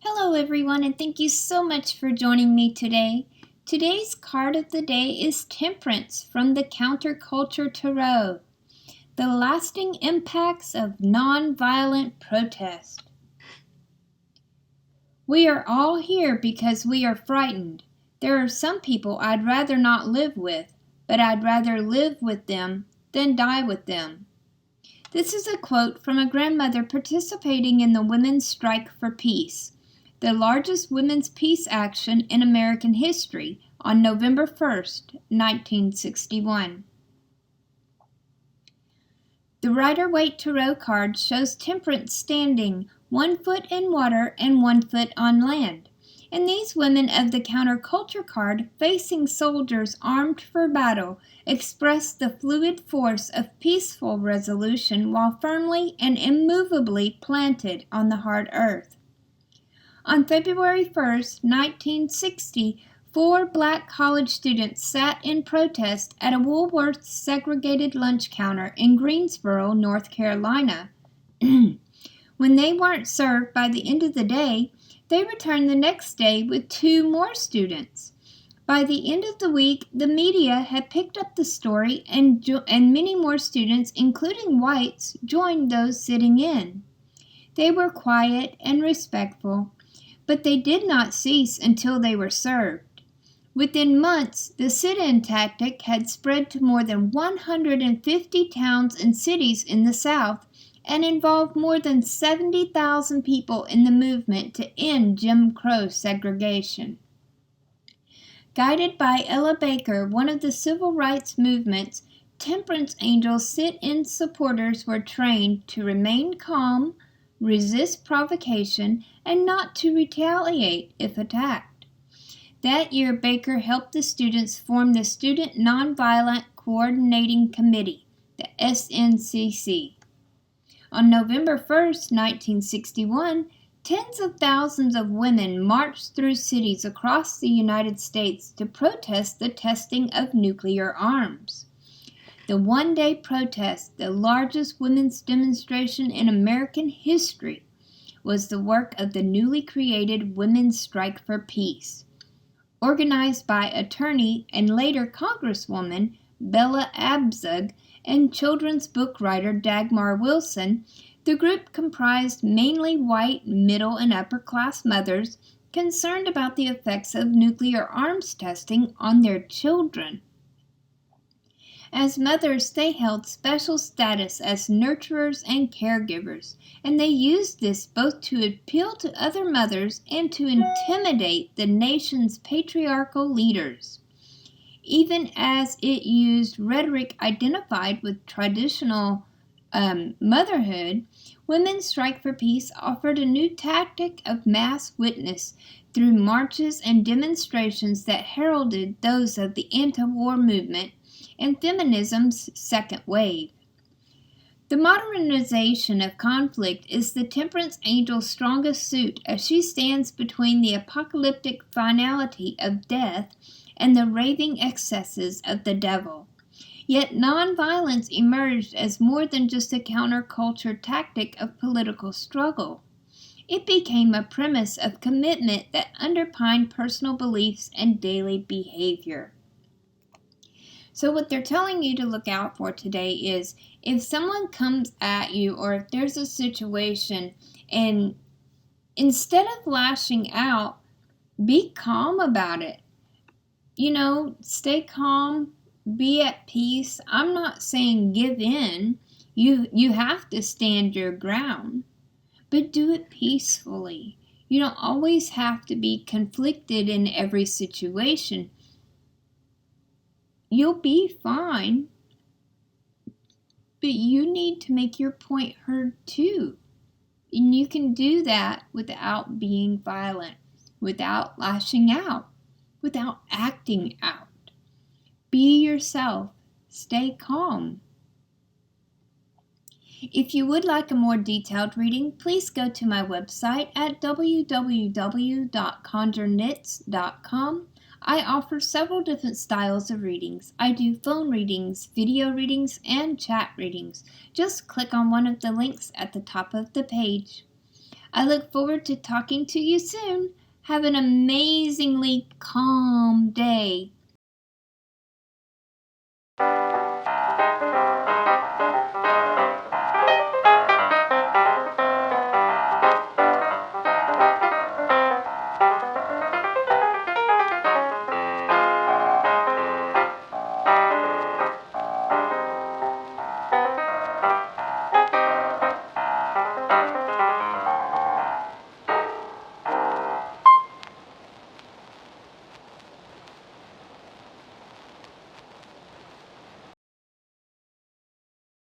Hello everyone, and thank you so much for joining me today. Today's card of the day is Temperance from the Counterculture Tarot. The lasting impacts of nonviolent protest. We are all here because we are frightened. There are some people I'd rather not live with, but I'd rather live with them than die with them. This is a quote from a grandmother participating in the Women's Strike for Peace, the largest women's peace action in American history, on November 1st, 1961. The Rider-Waite Tarot card shows Temperance standing 1 foot in water and 1 foot on land, and these women of the Counterculture card, facing soldiers armed for battle, express the fluid force of peaceful resolution while firmly and immovably planted on the hard earth. On February 1st, 1960, 4 black college students sat in protest at a Woolworth's segregated lunch counter in Greensboro, North Carolina. When they weren't served by the end of the day, they returned the next day with 2 more students. By the end of the week, the media had picked up the story, and many more students, including whites, joined those sitting in. They were quiet and respectful, but they did not cease until they were served. Within months, the sit-in tactic had spread to more than 150 towns and cities in the South and involved more than 70,000 people in the movement to end Jim Crow segregation. Guided by Ella Baker, one of the civil rights movement's Temperance Angels, sit-in supporters were trained to remain calm, resist provocation, and not to retaliate if attacked. That year, Baker helped the students form the Student Nonviolent Coordinating Committee, the SNCC. On November 1st, 1961, tens of thousands of women marched through cities across the United States to protest the testing of nuclear arms. The one-day protest, the largest women's demonstration in American history, was the work of the newly created Women's Strike for Peace. Organized by attorney and later Congresswoman Bella Abzug and children's book writer Dagmar Wilson, the group comprised mainly white middle and upper class mothers concerned about the effects of nuclear arms testing on their children. As mothers, they held special status as nurturers and caregivers, and they used this both to appeal to other mothers and to intimidate the nation's patriarchal leaders. Even as it used rhetoric identified with traditional motherhood, Women's Strike for Peace offered a new tactic of mass witness through marches and demonstrations that heralded those of the anti-war movement and feminism's second wave. The modernization of conflict is the Temperance Angel's strongest suit, as she stands between the apocalyptic finality of death and the raving excesses of the devil. Yet nonviolence emerged as more than just a counterculture tactic of political struggle. It became a premise of commitment that underpinned personal beliefs and daily behavior. So what they're telling you to look out for today is if someone comes at you or if there's a situation, and instead of lashing out, be calm about it. Stay calm, be at peace. I'm not saying give in. You have to stand your ground, but do it peacefully. You don't always have to be conflicted in every situation. You'll be fine, but you need to make your point heard too. And you can do that without being violent, without lashing out, without acting out. Be yourself. Stay calm. If you would like a more detailed reading, please go to my website at www.conjureknits.com. I offer several different styles of readings. I do phone readings, video readings, and chat readings. Just click on one of the links at the top of the page. I look forward to talking to you soon. Have an amazingly calm day.